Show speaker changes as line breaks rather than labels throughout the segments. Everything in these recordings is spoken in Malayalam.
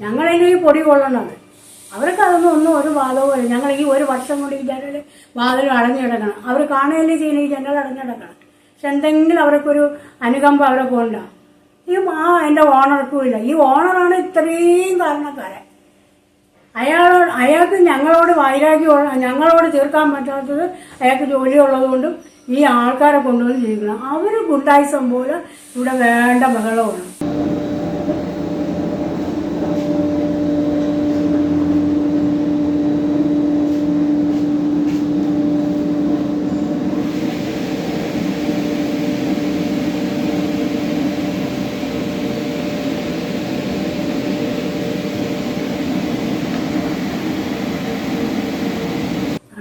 ഞങ്ങളതിന് ഈ പൊടി കൊള്ളണത്. അവർക്ക് അതൊന്നും ഒരു വാദവുമില്ല. ഞങ്ങൾ ഈ ഒരു വർഷം കൊണ്ട് ഈ ജനൽ വാതിൽ അടഞ്ഞിടക്കണം. അവർ കാണുകയല്ലേ ചെയ്യുന്നത്, ഈ ജനൽ അടഞ്ഞിടക്കണം. പക്ഷെ എന്തെങ്കിലും അവർക്കൊരു അനുകമ്പ അവരെ കൊണ്ട ഈ എൻ്റെ ഓണർക്കും ഇല്ല. ഈ ഓണറാണ് ഇത്രയും കാരണക്കാരൻ. അയാൾക്ക് ഞങ്ങളോട് വൈരാഗ്യമുള്ള, ഞങ്ങളോട് തീർക്കാൻ പറ്റാത്തത് അയാൾക്ക് ജോലിയുള്ളത് കൊണ്ടും ഈ ആൾക്കാരെ കൊണ്ടുവന്ന് ജീവിക്കണം. അവർ ഗുണ്ടായിസം പോലെ ഇവിടെ വേണ്ട ബഹളമാണ്.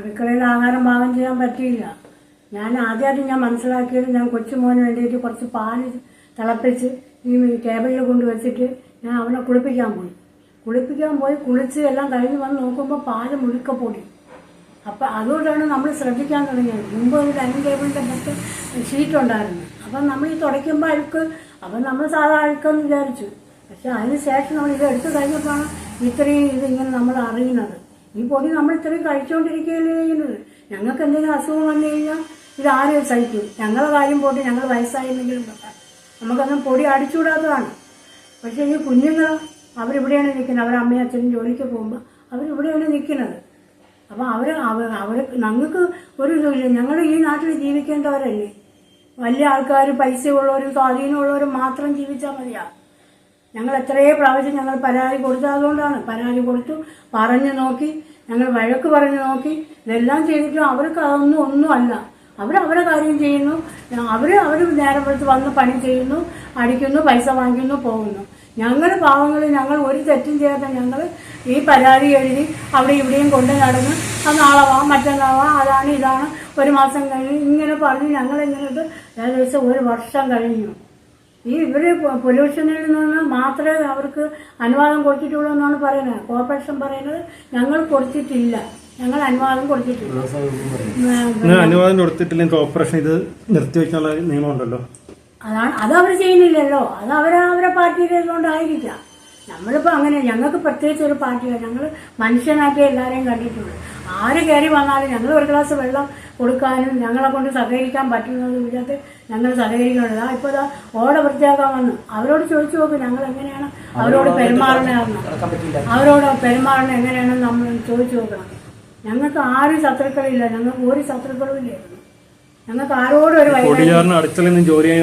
അടുക്കളയിൽ ആഹാരം പാകം ചെയ്യാൻ പറ്റിയില്ല. ഞാൻ ആദ്യമായിട്ട് ഞാൻ മനസ്സിലാക്കിയത്, ഞാൻ കൊച്ചുമോന് വേണ്ടിയിട്ട് കുറച്ച് പാല് തിളപ്പിച്ച് ഈ ടേബിളിൽ കൊണ്ടുവച്ചിട്ട് ഞാൻ അവനെ കുളിപ്പിക്കാൻ പോയി കുളിച്ച് എല്ലാം കഴിഞ്ഞ് വന്ന് നോക്കുമ്പോൾ പാല് മുഴുക്കപ്പൊടി. അപ്പം അതുകൊണ്ടാണ് നമ്മൾ ശ്രദ്ധിക്കാൻ തുടങ്ങിയത്. മുമ്പ് ഒരു ഡൈനിങ് ടേബിളിൻ്റെ പുറത്ത് ഷീറ്റ് ഉണ്ടായിരുന്നു. അപ്പം നമ്മൾ ഈ തുടയ്ക്കുമ്പോൾ അഴുക്ക്, അപ്പം നമ്മൾ സാധാ അഴുക്കെന്ന് വിചാരിച്ചു. പക്ഷെ അതിന് ശേഷം നമ്മൾ ഇത് എടുത്തു കഴിഞ്ഞപ്പോഴാണ് ഇത്രയും ഇതിങ്ങനെ നമ്മൾ അറിയുന്നത്. ഈ പൊടി നമ്മൾ ഇത്രയും കഴിച്ചുകൊണ്ടിരിക്കുകയല്ലേ ചെയ്യുന്നത്. ഞങ്ങൾക്ക് എന്തെങ്കിലും അസുഖം വന്നു കഴിഞ്ഞാൽ ഇതാരും സഹിക്കും. ഞങ്ങളുടെ കാര്യം പോട്ട് ഞങ്ങൾ വയസ്സായില്ലെങ്കിലും നമുക്കൊന്നും പൊടി അടിച്ചുകൂടാത്തതാണ്. പക്ഷേ ഈ കുഞ്ഞുങ്ങൾ അവരിവിടെയാണ് നിൽക്കുന്നത്. അവരുടെ അമ്മയും അച്ഛനും ജോലിക്ക് പോകുമ്പോൾ അവരിവിടെയാണ് നിൽക്കുന്നത്. അപ്പോൾ അവർ ഞങ്ങൾക്ക് ഒരു ഇതുമില്ല. ഞങ്ങൾ ഈ നാട്ടിൽ ജീവിക്കേണ്ടവരല്ലേ. വലിയ ആൾക്കാർ, പൈസ ഉള്ളവരും സ്വാധീനമുള്ളവരും മാത്രം ജീവിച്ചാൽ മതിയാണ്. ഞങ്ങൾ എത്രയോ പ്രാവശ്യം ഞങ്ങൾ പരാതി കൊടുത്തു. അതുകൊണ്ടാണ് പരാതി കൊടുത്തു, പറഞ്ഞു നോക്കി, ഞങ്ങൾ വഴക്ക് പറഞ്ഞു നോക്കി, ഇതെല്ലാം ചെയ്തിട്ടും അവർക്ക് ഒന്നും അല്ല. അവരവരെ കാര്യം ചെയ്യുന്നു. അവർ നേരം വെളുത്ത് വന്ന് പണി ചെയ്യുന്നു, അടിക്കുന്നു, പൈസ വാങ്ങിക്കുന്നു, പോകുന്നു. ഞങ്ങൾ പാവങ്ങൾ, ഞങ്ങൾ ഒരു തെറ്റും ചെയ്യാത്ത ഞങ്ങൾ ഈ പരാതി എഴുതി അവിടെ ഇവിടെയും കൊണ്ട് നടന്ന് അത് നാളാവാം മറ്റന്നാവാം അതാണ് ഇതാണ് ഒരു മാസം കഴിഞ്ഞ് ഇങ്ങനെ പറഞ്ഞ് ഞങ്ങളിങ്ങനെ ഏകദേശം ഒരു വർഷം കഴിഞ്ഞു. ഇവർ പൊല്യൂഷനിൽ നിന്ന് മാത്രമേ അവർക്ക് അനുവാദം കൊടുത്തിട്ടുള്ളൂ എന്നാണ് പറയുന്നത്. കോർപ്പറേഷൻ പറയുന്നത് ഞങ്ങൾ കൊടുത്തിട്ടില്ല, ഞങ്ങൾ അനുവാദം കൊടുത്തിട്ടില്ല.
അനുവാദം കൊടുത്തിട്ടില്ലെങ്കിൽ കോർപ്പറേഷൻ ഇത് നിർത്തിവെക്കാനുള്ള നിയമമുണ്ടല്ലോ.
അത് അവർ ചെയ്യുന്നില്ലല്ലോ. അത് അവരെ പാർട്ടിയുടെ കൊണ്ടായിരിക്കാം. നമ്മളിപ്പോൾ അങ്ങനെ, ഞങ്ങൾക്ക് പ്രത്യേകിച്ച് ഒരു പാർട്ടിയാണ്. ഞങ്ങൾ മനുഷ്യനാക്കി എല്ലാവരെയും കണ്ടിട്ടുള്ളൂ. ആര് കയറി വന്നാലും ഞങ്ങൾ ഒരു ഗ്ലാസ് വെള്ളം കൊടുക്കാനും ഞങ്ങളെ കൊണ്ട് സഹകരിക്കാൻ പറ്റുന്നത് വിധത്തിൽ ഞങ്ങൾ സഹകരിക്കുന്നുണ്ട്. ഇപ്പോൾ ഓട വൃത്തിയാക്കാൻ വന്നു. അവരോട് ചോദിച്ചു നോക്കും ഞങ്ങൾ എങ്ങനെയാണ് അവരോട് എങ്ങനെയാണെന്ന് നമ്മൾ ചോദിച്ചു നോക്കണം. ഞങ്ങൾക്ക് ആരും ശത്രുക്കളില്ല, ഞങ്ങൾക്ക് ഒരു ശത്രുക്കളും ഇല്ലായിരുന്നു. ഞങ്ങൾക്ക് ആരോടും ഒരു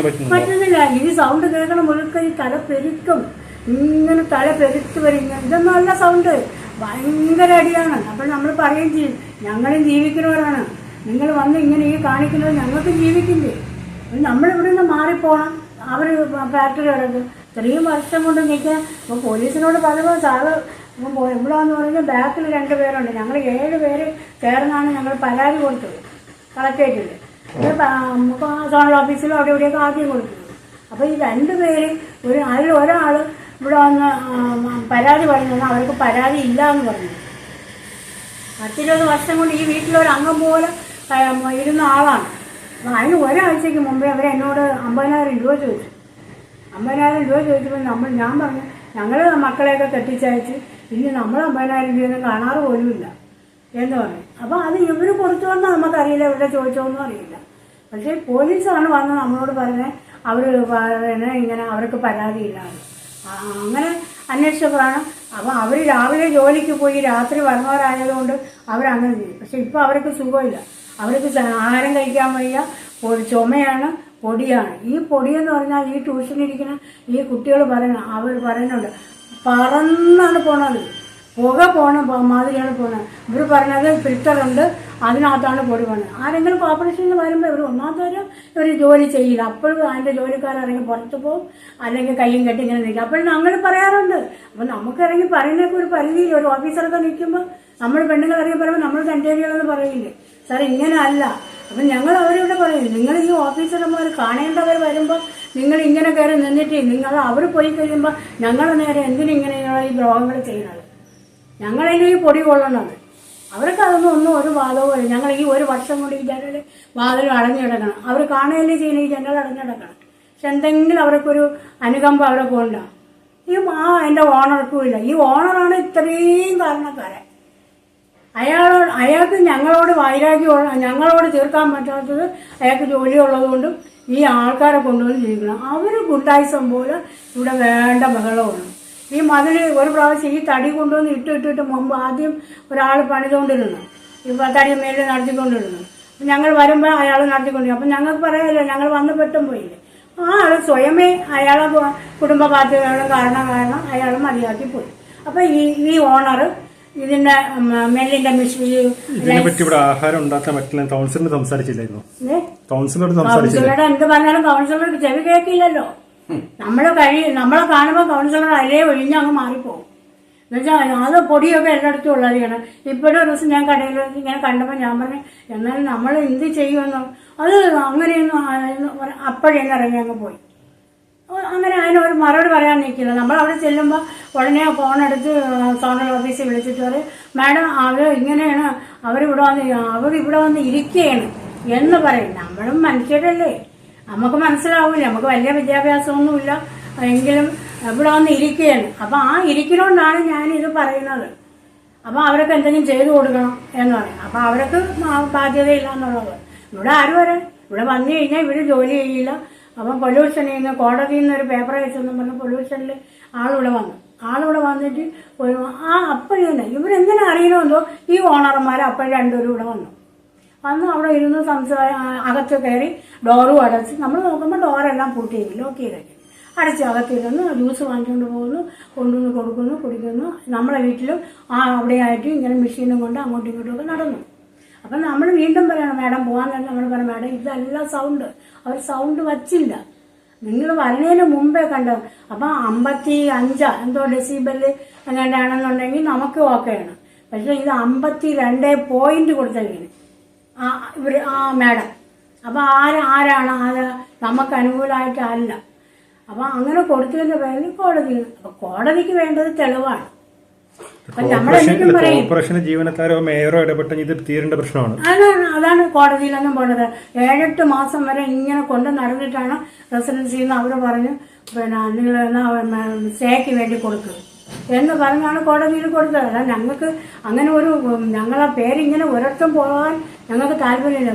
പറ്റുന്നില്ല. ഈ സൗണ്ട് കേൾക്കണം മുഴുക്ക ഈ തല പെരുക്കും, ഇങ്ങനെ തല പെരുത്ത് വരും. ഇതൊന്നും അല്ല സൗണ്ട്, ഭയങ്കര അടിയാണ്. അപ്പോൾ നമ്മൾ പറയുകയും ചെയ്യും ഞങ്ങളും ജീവിക്കുന്നവരാണ്, നിങ്ങൾ വന്ന് ഇങ്ങനെ ഈ കാണിക്കുന്നത് ഞങ്ങൾക്ക് ജീവിക്കില്ലേ. നമ്മളിവിടെ നിന്ന് മാറിപ്പോകണം. അവർ ഫാക്ടറി കിടക്കും. ഇത്രയും വർഷം കൊണ്ട് നിൽക്കാൻ ഇപ്പോൾ പോലീസിനോട് പറയുമ്പോൾ സാറ് എവിടെയാന്ന് പറഞ്ഞാൽ ബാക്കിൽ 2 പേരുണ്ട്. ഞങ്ങൾ 7 പേര് ചേർന്നാണ് ഞങ്ങൾ പരാതി കൊടുത്തത് കളക്ടറേറ്റിൽ. സോണൽ ഓഫീസിലും അവിടെ ഇവിടെയൊക്കെ ആദ്യം കൊടുക്കുന്നത്. അപ്പോൾ ഈ 2 പേര് അതിൽ ഒരാൾ ഇവിടെ വന്ന് പരാതി പറഞ്ഞാൽ അവർക്ക് പരാതി ഇല്ല എന്ന് പറഞ്ഞു. 10-20 വർഷം കൊണ്ട് ഈ വീട്ടിലൊരു അംഗം പോലെ ഇരുന്ന ആളാണ്. അപ്പോൾ അതിന് ഒരാഴ്ചയ്ക്ക് മുമ്പേ അവർ എന്നോട് 50,000 രൂപ ചോദിച്ചു. 50,000 രൂപ ചോദിച്ചപ്പോൾ ഞാൻ പറഞ്ഞു ഞങ്ങൾ മക്കളെയൊക്കെ കെട്ടിച്ചയച്ച് ഇനി നമ്മൾ 50,000 രൂപയൊന്നും കാണാറ് പോലുമില്ല എന്ന് പറഞ്ഞു. അപ്പോൾ അത് ഇവർ കൊടുത്തോന്ന് നമുക്കറിയില്ല, ഇവരുടെ ചോദിച്ചോന്നും അറിയില്ല. പക്ഷേ പോലീസാണ് വന്ന് നമ്മളോട് പറഞ്ഞത് അവർ ഇങ്ങനെ അവർക്ക് പരാതിയില്ലാതെ. അങ്ങനെ അന്വേഷിച്ചപ്പോഴാണ്. അപ്പോൾ അവർ രാവിലെ ജോലിക്ക് പോയി രാത്രി വരണവരായതുകൊണ്ട് അവരങ്ങനെ ചെയ്യും. പക്ഷെ ഇപ്പോൾ അവർക്ക് സുഖമില്ല. അവർക്ക് ആഹാരം കഴിക്കാൻ വയ്യ, ചുമയാണ്, പൊടിയാണ്. ഈ പൊടിയെന്ന് പറഞ്ഞാൽ ഈ ട്യൂഷനിരിക്കുന്ന ഈ കുട്ടികൾ അവർ പറയുന്നുണ്ട് പറന്നാണ് പോണത്, പുക പോണ മാതിരിയാണ് പോണത്. ഇവർ പറഞ്ഞത് ഫിൽറ്ററുണ്ട്, അതിനകത്താണ് പൊടി പോണത്. ആരെങ്കിലും കോർപ്പറേഷനിൽ വരുമ്പോൾ ഇവർ ഒന്നാമത്തെ ഇവർ ജോലി ചെയ്യില്ല. അപ്പോഴും അതിൻ്റെ ജോലിക്കാരിറങ്ങി പുറത്ത് പോകും, അല്ലെങ്കിൽ കയ്യും കെട്ടി ഇങ്ങനെ നിൽക്കും. അപ്പോഴും ഞങ്ങൾ പറയാറുണ്ട്. അപ്പം നമുക്കിറങ്ങി പറയുന്നതൊക്കെ ഒരു പരിധിയിൽ ഒരു ഓഫീസറൊക്കെ നിൽക്കുമ്പോൾ നമ്മൾ പെണ്ണുങ്ങൾ ഇറങ്ങി പറയുമ്പോൾ നമ്മൾ കണ്ടേരികളെന്ന് പറയില്ലേ സാർ, ഇങ്ങനെ അല്ല. അപ്പം ഞങ്ങൾ അവരോട് പറയും നിങ്ങൾ ഈ ഓഫീസർമാർ കാണേണ്ടവർ വരുമ്പോൾ നിങ്ങൾ ഇങ്ങനെ കയറി നിന്നിട്ട് അവർ പോയി കഴിയുമ്പോൾ ഞങ്ങളുടെ നേരെ എന്തിനിങ്ങനെയാണ് ഈ ദ്രോഹങ്ങൾ ചെയ്യുന്നത്. ഞങ്ങളതിന് ഈ പൊടി കൊള്ളണത്. അവർക്ക് അതൊന്നും ഒരു വാദവുമില്ല. ഞങ്ങൾ ഈ ഒരു വർഷം കൊണ്ട് ഈ ജനൽ വാതിൽ അടഞ്ഞിടക്കണം. അവർ കാണുകയല്ലേ ചെയ്യുന്നത്, ഈ ജനൽ അടഞ്ഞിടക്കണം. പക്ഷെ എന്തെങ്കിലും അവർക്കൊരു അനുകമ്പ അവരെ പോകണ്ട. എൻ്റെ ഓണർക്കും ഇല്ല. ഈ ഓണറാണ് ഇത്രയും കാരണക്കാരൻ. അയാൾക്ക് ഞങ്ങളോട് വൈരാഗ്യം, ഞങ്ങളോട് തീർക്കാൻ പറ്റാത്തത് അയാൾക്ക് ജോലിയുള്ളത് കൊണ്ടും ഈ ആൾക്കാരെ കൊണ്ടുവന്ന് ജീവിക്കണം. അവർ ഗുണ്ടായിസം പോലെ ഇവിടെ വേണ്ട ബഹളമാണ്. ഈ മതിൽ ഒരു പ്രാവശ്യം ഈ തടി കൊണ്ടുവന്ന് ഇട്ടിട്ട് മുമ്പ് ആദ്യം ഒരാൾ പണിതുകൊണ്ടിരുന്നു, ഈ തടി മേലെ നടത്തിക്കൊണ്ടിരുന്നു. ഞങ്ങൾ വരുമ്പോൾ അയാൾ നടത്തിക്കൊണ്ടിരുന്നു. അപ്പം ഞങ്ങൾക്ക് പറയാമല്ലോ, ഞങ്ങൾ വന്ന് പെട്ടും പോയില്ലേ. ആ ആൾ സ്വയമേ അയാളെ കുടുംബ ബാധ്യതകളും കാരണം അയാൾ മതിയാക്കി പോയി. അപ്പം ഈ ഓണർ ഇതിന്റെ മെല്ലിന്റെ
ഇതിനെപ്പറ്റി ഇവിടെ ആഹാരം ഉണ്ടാക്കാൻ പറ്റില്ല കൗൺസിലർ സംസാരിച്ചില്ലായിരുന്നു?
കൗൺസിലറുടെ എന്ത് പറഞ്ഞാലും കൗൺസിലർക്ക് ചെവി കേൾക്കില്ലല്ലോ. നമ്മളെ കാണുമ്പോൾ കൗൺസിലർ അതിലേ ഒഴിഞ്ഞ് അങ്ങ് മാറിപ്പോകും. എന്നുവെച്ചാൽ അത് പൊടിയൊക്കെ എല്ലായിടത്തും ഉള്ളതാണ്. ഇപ്പോഴും ഒരു ദിവസം ഞാൻ കടയിൽ ഇങ്ങനെ കണ്ടപ്പോൾ ഞാൻ പറഞ്ഞു, എന്നാലും നമ്മൾ എന്ത് ചെയ്യുമെന്നോ അത് അങ്ങനെയൊന്നും അപ്പോഴേന്ന് ഇറങ്ങി അങ്ങ് പോയി. അങ്ങനെ അതിനൊരു മറുപടി പറയാൻ നിൽക്കില്ല. നമ്മൾ അവിടെ ചെല്ലുമ്പോൾ ഉടനെ ഫോണെടുത്ത് സോണൽ ഓഫീസിൽ വിളിച്ചിട്ട് പറയും, മാഡം അവർ ഇങ്ങനെയാണ്, അവരിവിടെ വന്ന് ഇരിക്കുകയാണ് എന്ന് പറയും. നമ്മളും മനുഷ്യരല്ലേ, നമുക്ക് മനസ്സിലാവില്ല, നമുക്ക് വലിയ വിദ്യാഭ്യാസമൊന്നുമില്ല, എങ്കിലും ഇവിടെ വന്ന് ഇരിക്കുകയാണ്. അപ്പം ആ ഇരിക്കണോണ്ടാണ് ഞാനിത് പറയുന്നത്. അപ്പം അവരൊക്കെ എന്തെങ്കിലും ചെയ്തു കൊടുക്കണം എന്ന് പറയും. അപ്പം അവർക്ക് ബാധ്യതയില്ല എന്നുള്ളത്. ഇവിടെ ആരും വരാൻ, ഇവിടെ വന്നു കഴിഞ്ഞാൽ ഇവർ ജോലി ചെയ്യില്ല. അപ്പം പൊല്യൂഷനിൽ നിന്ന് കോടതിയിൽ നിന്ന് ഒരു പേപ്പർ അയച്ചെന്ന് പറഞ്ഞ് പൊല്യൂഷനിൽ ആളിവിടെ വന്നിട്ട് അപ്പോഴേ ഇവരെങ്ങനെ അറിയണമെന്നോ ഈ ഓണർമാർ അപ്പോഴും രണ്ടുപേരും ഇവിടെ വന്നു അവിടെ ഇരുന്ന് അകത്ത് കയറി ഡോറും അടച്ച്, നമ്മൾ നോക്കുമ്പോൾ ഡോറെല്ലാം പൂട്ടിയിരിക്കും, ലോക്ക് ചെയ്തേക്കും, അടച്ച് അകത്തിരുന്ന് ജ്യൂസ് വാങ്ങിച്ചുകൊണ്ട് പോകുന്നു, കൊണ്ടുവന്ന് കൊടുക്കുന്നു, കുടിക്കുന്നു. നമ്മളെ വീട്ടിലും അവിടെയായിട്ട് ഇങ്ങനെ മെഷീനും കൊണ്ട് അങ്ങോട്ടും ഇങ്ങോട്ടും ഒക്കെ നടന്നു. അപ്പം നമ്മൾ വീണ്ടും പറയണം, മാഡം പോകാൻ തന്നെ നമ്മൾ പറയാം, മാഡം ഇതല്ല സൗണ്ട്, അവർ സൗണ്ട് വച്ചില്ല, നിങ്ങൾ വരുന്നതിന് മുമ്പേ കണ്ടത്. അപ്പം 55 എന്തോ ഡെസിബല് എങ്ങനെയാണെന്നുണ്ടെങ്കിൽ നമുക്ക് ഓക്കെയാണ്. പക്ഷെ ഇത് 52 പോയിന്റ് കൊടുത്തതിന് മാഡം. അപ്പം ആരാണ് നമുക്ക് അനുകൂലമായിട്ടല്ല. അപ്പം അങ്ങനെ കൊടുത്തതിന്റെ പേരിൽ കോടതിക്ക് വേണ്ടത് തെളിവാണ്.
കോർപ്പറേഷന് ജീവനക്കാരോ മേയറോ ഇടപെട്ട ഇത് തീരേണ്ട പ്രശ്നമാണ്.
അതാണ് കോടതിയിലൊന്നും പോണത്. 7-8 മാസം വരെ ഇങ്ങനെ കൊണ്ട് നടന്നിട്ടാണ് റെസിഡൻസിൽ നിന്ന് അവർ പറഞ്ഞു, പിന്നെ നിങ്ങൾ സ്റ്റേക്ക് വേണ്ടി കൊടുക്കുക എന്ന് പറഞ്ഞാണ് കോടതിയിൽ കൊടുത്തത്. അല്ല ഞങ്ങൾക്ക് അങ്ങനെ ഞങ്ങളെ പേരിങ്ങനെ ഒരിടത്തും പോകാൻ ഞങ്ങൾക്ക് താല്പര്യമില്ല.